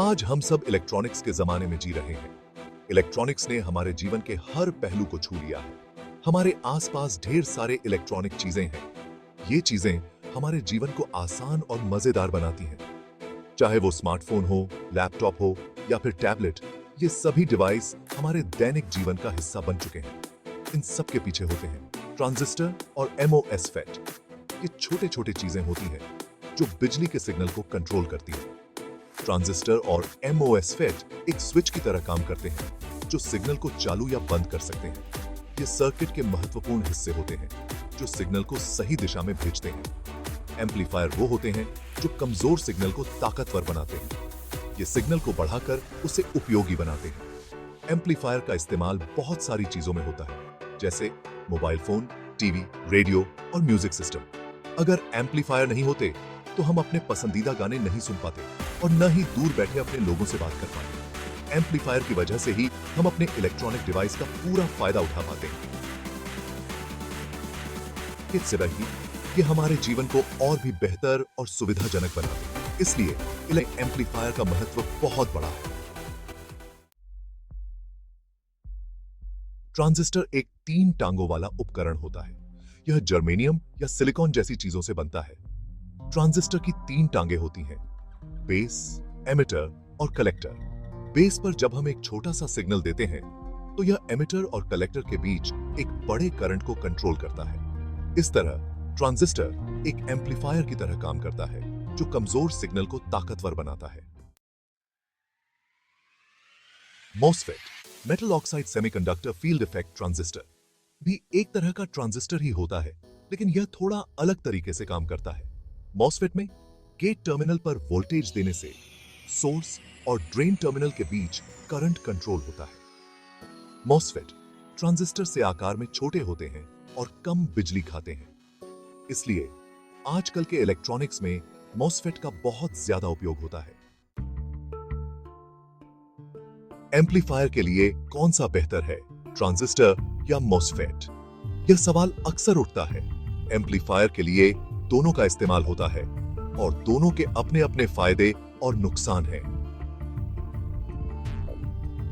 आज हम सब इलेक्ट्रॉनिक्स के जमाने में जी रहे हैं। इलेक्ट्रॉनिक्स ने हमारे जीवन के हर पहलू को छू लिया है। हमारे आसपास ढेर सारे इलेक्ट्रॉनिक चीजें हैं। ये चीजें हमारे जीवन को आसान और मजेदार बनाती हैं। चाहे वो स्मार्टफोन हो, लैपटॉप हो या फिर टैबलेट, ये सभी डिवाइस हमारे दैनिक जीवन का हिस्सा बन चुके हैं। इन सब के पीछे होते हैं ट्रांजिस्टर और एमओएसफेट। ये छोटे छोटे चीजें होती हैं जो बिजली के सिग्नल को कंट्रोल करती हैं। ट्रांजिस्टर और एमओएसफेट एक स्विच की तरह काम करते हैं जो सिग्नल को चालू या बंद कर सकते हैं। ये सर्किट के महत्वपूर्ण हिस्से होते हैं जो सिग्नल को सही दिशा में भेजते हैं। एम्पलीफायर वो होते हैं जो कमजोर सिग्नल को ताकतवर बनाते हैं। ये सिग्नल को बढ़ाकर उसे उपयोगी बनाते हैं। एम्पलीफायर का इस्तेमाल बहुत सारी चीजों में होता है, जैसे मोबाइल फोन, टीवी, रेडियो और म्यूजिक सिस्टम। अगर एम्पलीफायर नहीं होते तो हम अपने पसंदीदा गाने नहीं सुन पाते और न ही दूर बैठे अपने लोगों से बात कर पाते। एम्पलीफायर की वजह से ही हम अपने इलेक्ट्रॉनिक डिवाइस का पूरा फायदा उठा पाते हैं। इससे रही ये हमारे जीवन को और भी बेहतर और सुविधाजनक बनाते हैं। इसलिए एम्पलीफायर का महत्व बहुत बड़ा है। ट्रांजिस्टर एक 3 टांगों वाला उपकरण होता है। यह जर्मेनियम या सिलिकॉन जैसी चीजों से बनता है। ट्रांजिस्टर की 3 टांगे होती हैं, बेस, एमिटर और कलेक्टर। बेस पर जब हम एक छोटा सा सिग्नल देते हैं तो यह एमिटर और कलेक्टर के बीच एक बड़े करंट को कंट्रोल करता है। इस तरह ट्रांजिस्टर एक एम्पलीफायर की तरह काम करता है जो कमजोर सिग्नल को ताकतवर बनाता है। MOSFET, metal oxide semiconductor field effect transistor, भी एक तरह का ट्रांजिस्टर ही होता है, लेकिन यह थोड़ा अलग तरीके से काम करता है। मॉसफेट में गेट टर्मिनल पर वोल्टेज देने से सोर्स और ड्रेन टर्मिनल के बीच करंट कंट्रोल होता है। मॉसफेट ट्रांजिस्टर से आकार में छोटे होते हैं और कम बिजली खाते हैं। इसलिए आजकल के इलेक्ट्रॉनिक्स में मॉसफेट का बहुत ज्यादा उपयोग होता है। एम्पलीफायर के लिए कौन सा बेहतर है, ट्रांजिस्टर या मॉसफेट? यह सवाल अक्सर उठता है। एम्पलीफायर के लिए दोनों का इस्तेमाल होता है और दोनों के अपने अपने फायदे और नुकसान हैं।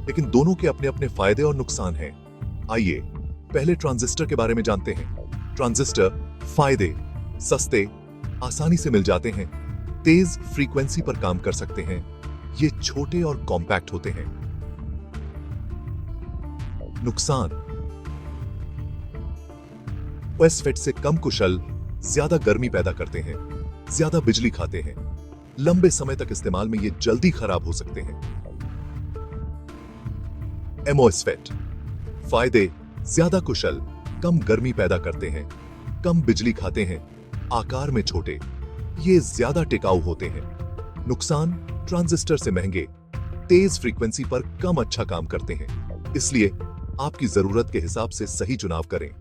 लेकिन दोनों के अपने अपने फायदे और नुकसान हैं। आइए पहले ट्रांजिस्टर के बारे में जानते हैं। ट्रांजिस्टर फायदे: सस्ते, आसानी से मिल जाते हैं, तेज फ्रीक्वेंसी पर काम कर सकते हैं, ये छोटे और कॉम्पैक्ट होते हैं। नुकसान: मॉसफेट से कम कुशल, ज्यादा गर्मी पैदा करते हैं, ज्यादा बिजली खाते हैं, लंबे समय तक इस्तेमाल में ये जल्दी खराब हो सकते हैं। एमओएसफेट फायदे: ज्यादा कुशल, कम गर्मी पैदा करते हैं, कम बिजली खाते हैं, आकार में छोटे, ये ज्यादा टिकाऊ होते हैं। नुकसान: ट्रांजिस्टर से महंगे, तेज फ्रीक्वेंसी पर कम अच्छा काम करते हैं। इसलिए आपकी जरूरत के हिसाब से सही चुनाव करें।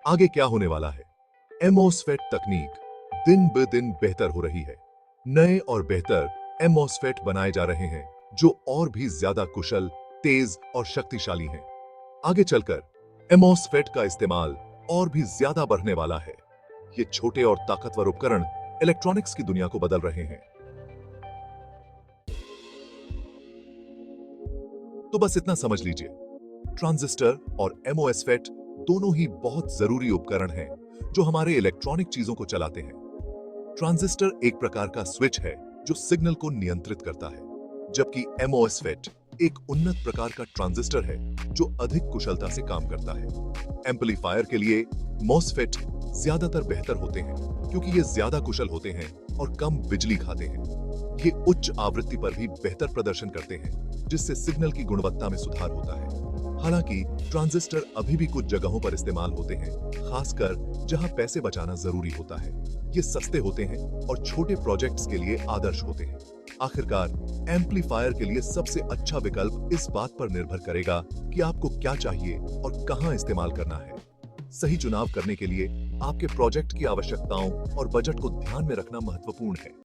आगे क्या होने वाला है? एमओएसफेट तकनीक दिन ब दिन बेहतर हो रही है। नए और बेहतर एमओएसफेट बनाए जा रहे हैं जो और भी ज्यादा कुशल, तेज और शक्तिशाली हैं। आगे चलकर एमओएसफेट का इस्तेमाल और भी ज्यादा बढ़ने वाला है। ये छोटे और ताकतवर उपकरण इलेक्ट्रॉनिक्स की दुनिया को बदल रहे हैं। तो बस इतना समझ लीजिए, ट्रांजिस्टर और एमओएसफेट दोनों ही बहुत जरूरी उपकरण हैं जो हमारे इलेक्ट्रॉनिक चीजों को चलाते हैं। ट्रांजिस्टर एक प्रकार का स्विच है जो सिग्नल को नियंत्रित करता है, जबकि एमओएसफेट एक उन्नत प्रकार का ट्रांजिस्टर है जो अधिक कुशलता से काम करता है। एम्पलीफायर के लिए मॉसफेट ज्यादातर बेहतर होते हैं क्योंकि ये ज्यादा कुशल होते हैं और कम बिजली खाते हैं। ये उच्च आवृत्ति पर भी बेहतर प्रदर्शन करते हैं, जिससे सिग्नल की गुणवत्ता में सुधार होता है। हालांकि ट्रांजिस्टर अभी भी कुछ जगहों पर इस्तेमाल होते हैं, खासकर जहां पैसे बचाना जरूरी होता है। ये सस्ते होते हैं और छोटे प्रोजेक्ट्स के लिए आदर्श होते हैं। आखिरकार एम्पलीफायर के लिए सबसे अच्छा विकल्प इस बात पर निर्भर करेगा कि आपको क्या चाहिए और कहां इस्तेमाल करना है। सही चुनाव करने के लिए आपके प्रोजेक्ट की आवश्यकताओं और बजट को ध्यान में रखना महत्वपूर्ण है।